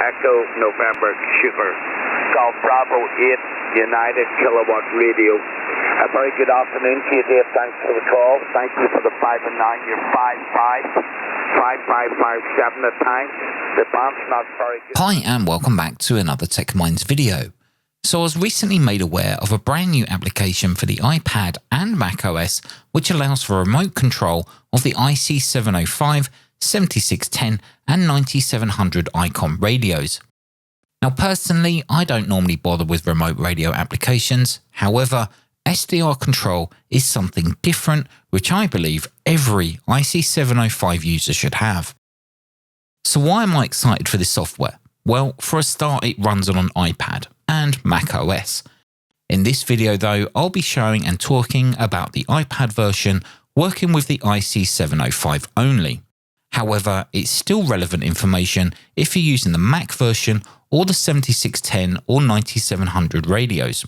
Echo November Sugar Golf Bravo 8 United Kilowatt Radio. A very good afternoon to you, Dave. Thanks for the call. Thank you for the 5 and 9. You're 5557 at times. The band's not very good. Hi and welcome back to another Tech Minds video. So I was recently made aware of a brand new application for the iPad and macOS which allows for remote control of the IC-705, 7610 and 9700 Icom radios. Now personally, I don't normally bother with remote radio applications. However, SDR Control is something different which I believe every IC-705 user should have. So why am I excited for this software? Well, for a start, it runs on an iPad and macOS. In this video though, I'll be showing and talking about the iPad version working with the IC-705 only. However, it's still relevant information if you're using the Mac version or the 7610 or 9700 radios.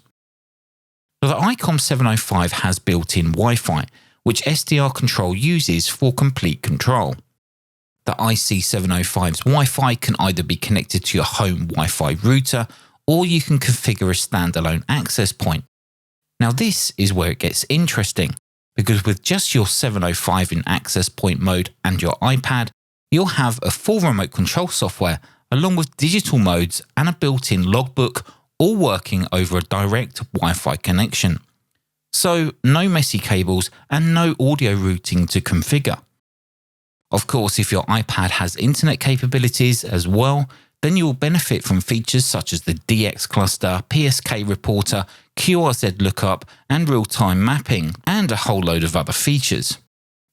So the Icom 705 has built-in Wi-Fi, which SDR Control uses for complete control. The IC-705's Wi-Fi can either be connected to your home Wi-Fi router or you can configure a standalone access point. Now this is where it gets interesting, because with just your 705 in access point mode and your iPad, you'll have a full remote control software along with digital modes and a built-in logbook, all working over a direct Wi-Fi connection. So no messy cables and no audio routing to configure. Of course, if your iPad has internet capabilities as well, then you will benefit from features such as the DX cluster, PSK reporter, QRZ lookup, and real-time mapping, and a whole load of other features.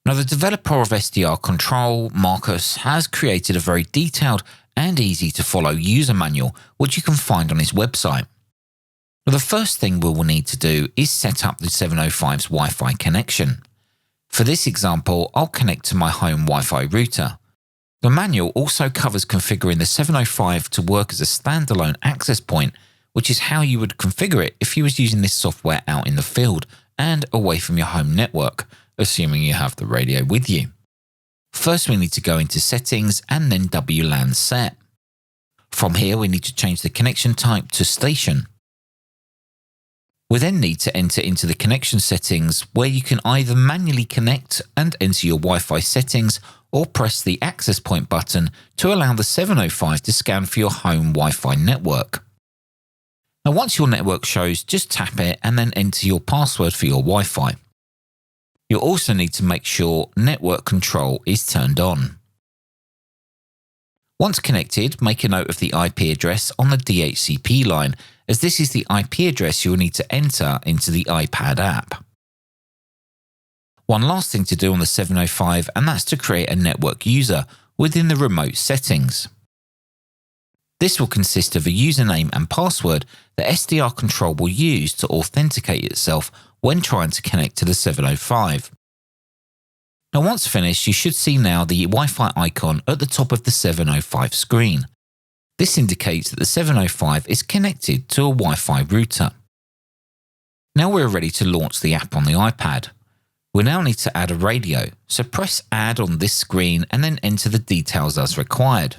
Now, the developer of SDR Control, Marcus, has created a very detailed and easy to follow user manual, which you can find on his website. Now, the first thing we will need to do is set up the 705's Wi-Fi connection. For this example, I'll connect to my home Wi-Fi router. The manual also covers configuring the 705 to work as a standalone access point, which is how you would configure it if you was using this software out in the field and away from your home network, assuming you have the radio with you. First, we need to go into settings and then WLAN set. From here, we need to change the connection type to station. We then need to enter into the connection settings where you can either manually connect and enter your Wi-Fi settings or press the access point button to allow the 705 to scan for your home Wi-Fi network. Now once your network shows, just tap it and then enter your password for your Wi-Fi. You'll also need to make sure network control is turned on. Once connected, make a note of the IP address on the DHCP line, as this is the IP address you'll need to enter into the iPad app. One last thing to do on the 705, and that's to create a network user within the remote settings. This will consist of a username and password that SDR Control will use to authenticate itself when trying to connect to the 705. Now once finished, you should see now the Wi-Fi icon at the top of the 705 screen. This indicates that the 705 is connected to a Wi-Fi router. Now we're ready to launch the app on the iPad. We now need to add a radio, so press add on this screen and then enter the details as required.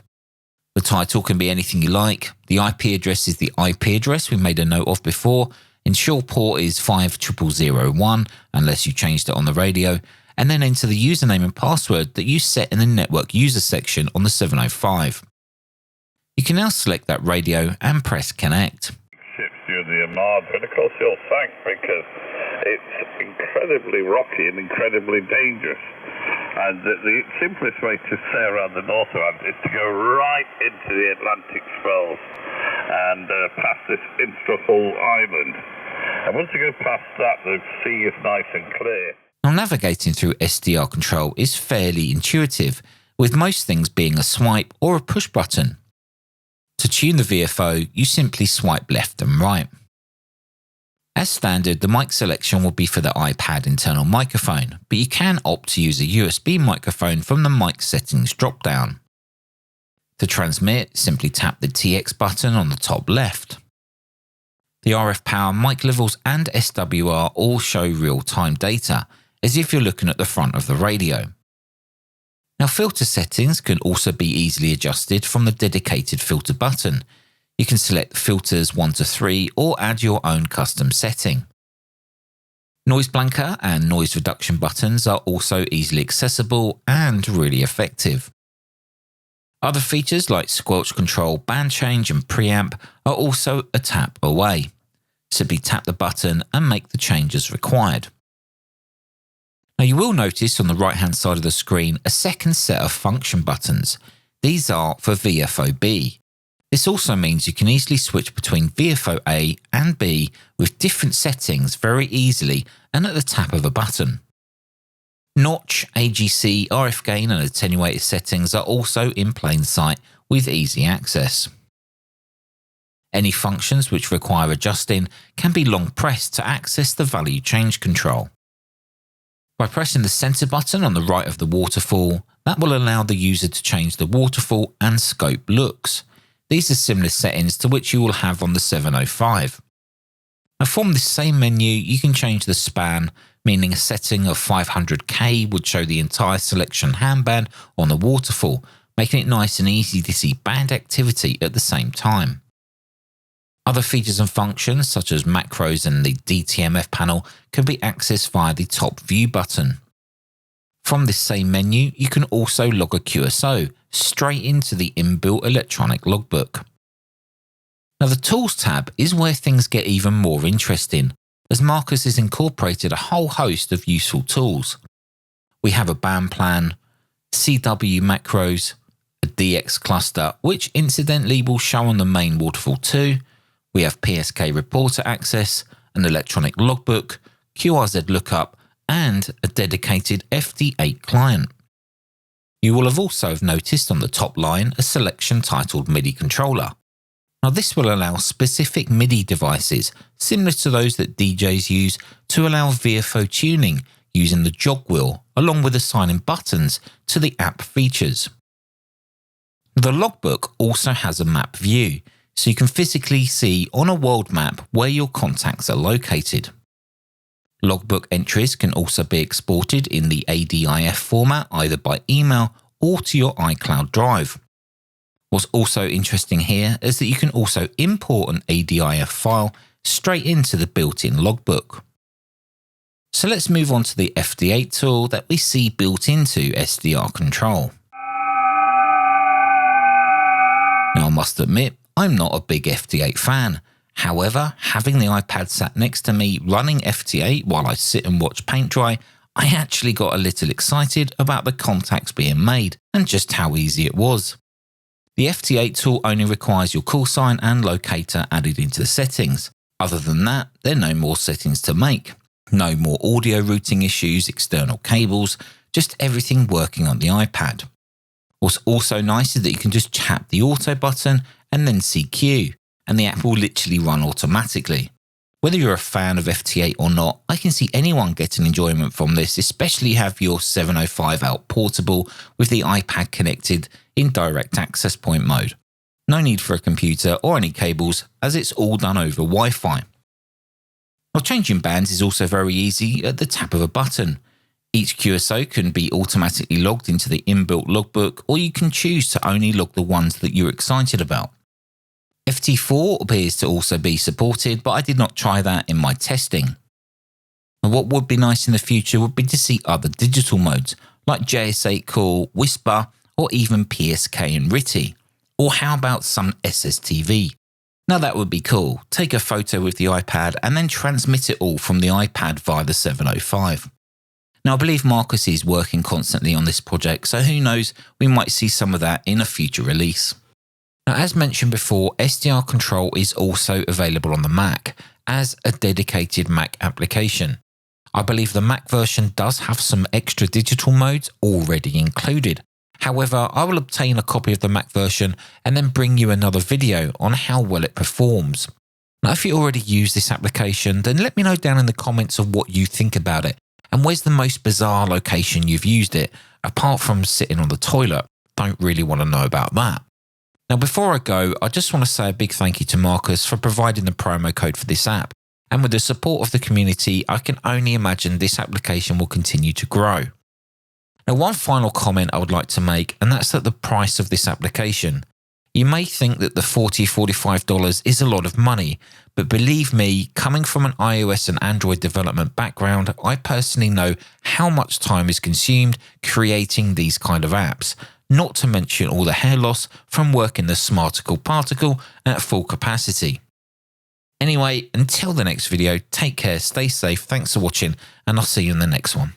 The title can be anything you like. The IP address is the IP address we made a note of before. Ensure port is 50001 unless you changed it on the radio, and then enter the username and password that you set in the network user section on the 705. You can now select that radio and press connect. Ships you the Ahmad, but of course you'll thank because it's incredibly rocky and incredibly dangerous. And the simplest way to stay around the North Atlantic is to go right into the Atlantic swells and past this Instrahull Island. And once you go past that, the sea is nice and clear. Now, navigating through SDR Control is fairly intuitive, with most things being a swipe or a push button. To tune the VFO, you simply swipe left and right. As standard, the mic selection will be for the iPad internal microphone, but you can opt to use a USB microphone from the mic settings drop-down. To transmit, simply tap the TX button on the top left. The RF power, mic levels and SWR all show real-time data, as if you're looking at the front of the radio. Now, filter settings can also be easily adjusted from the dedicated filter button. You can select filters 1 to 3 or add your own custom setting. Noise blanker and noise reduction buttons are also easily accessible and really effective. Other features like squelch control, band change and preamp are also a tap away. Simply tap the button and make the changes required. Now you will notice on the right hand side of the screen a second set of function buttons. These are for VFO-B. This also means you can easily switch between VFO-A and B with different settings very easily and at the tap of a button. Notch, AGC, RF gain and attenuator settings are also in plain sight with easy access. Any functions which require adjusting can be long pressed to access the value change control. By pressing the center button on the right of the waterfall, that will allow the user to change the waterfall and scope looks. These are similar settings to which you will have on the 705. Now from this same menu, you can change the span, meaning a setting of 500K would show the entire selection handband on the waterfall, making it nice and easy to see band activity at the same time. Other features and functions such as macros and the DTMF panel can be accessed via the top view button. From this same menu, you can also log a QSO straight into the inbuilt electronic logbook. Now the Tools tab is where things get even more interesting, as Marcus has incorporated a whole host of useful tools. We have a band plan, CW macros, a DX cluster, which incidentally will show on the main waterfall too. We have PSK reporter access, an electronic logbook, QRZ lookup, and a dedicated FD8 client. You will have also noticed on the top line a selection titled MIDI controller. Now this will allow specific MIDI devices, similar to those that DJs use, to allow VFO tuning using the jog wheel, along with assigning buttons to the app features. The logbook also has a map view, so you can physically see on a world map where your contacts are located. Logbook entries can also be exported in the ADIF format either by email or to your iCloud drive. What's also interesting here is that you can also import an ADIF file straight into the built-in logbook. So let's move on to the FD8 tool that we see built into SDR Control. Now I must admit, I'm not a big FD8 fan. However, having the iPad sat next to me running FD8 while I sit and watch paint dry, I actually got a little excited about the contacts being made and just how easy it was. The FD8 tool only requires your call sign and locator added into the settings. Other than that, there are no more settings to make. No more audio routing issues, external cables, just everything working on the iPad. What's also nice is that you can just tap the auto button and then CQ, and the app will literally run automatically. Whether you're a fan of FD8 or not, I can see anyone getting enjoyment from this, especially have your 705 out portable with the iPad connected in direct access point mode. No need for a computer or any cables, as it's all done over Wi-Fi. Now changing bands is also very easy at the tap of a button. Each QSO can be automatically logged into the inbuilt logbook, or you can choose to only log the ones that you're excited about. FT4 appears to also be supported, but I did not try that in my testing. And what would be nice in the future would be to see other digital modes, like JS8 Call, Whisper, or even PSK and RTTY. Or how about some SSTV? Now that would be cool. Take a photo with the iPad and then transmit it all from the iPad via the 705. Now I believe Marcus is working constantly on this project, so who knows, we might see some of that in a future release. Now, as mentioned before, SDR Control is also available on the Mac as a dedicated Mac application. I believe the Mac version does have some extra digital modes already included. However, I will obtain a copy of the Mac version and then bring you another video on how well it performs. Now, if you already use this application, then let me know down in the comments of what you think about it and where's the most bizarre location you've used it, apart from sitting on the toilet. Don't really want to know about that. Now, before I go, I just want to say a big thank you to Marcus for providing the promo code for this app. And with the support of the community, I can only imagine this application will continue to grow. Now, one final comment I would like to make, and that's at the price of this application. You may think that the $40, $45 is a lot of money, but believe me, coming from an iOS and Android development background, I personally know how much time is consumed creating these kind of apps, not to mention all the hair loss from working the Smarticle particle at full capacity. Anyway, until the next video, take care, stay safe, thanks for watching, and I'll see you in the next one.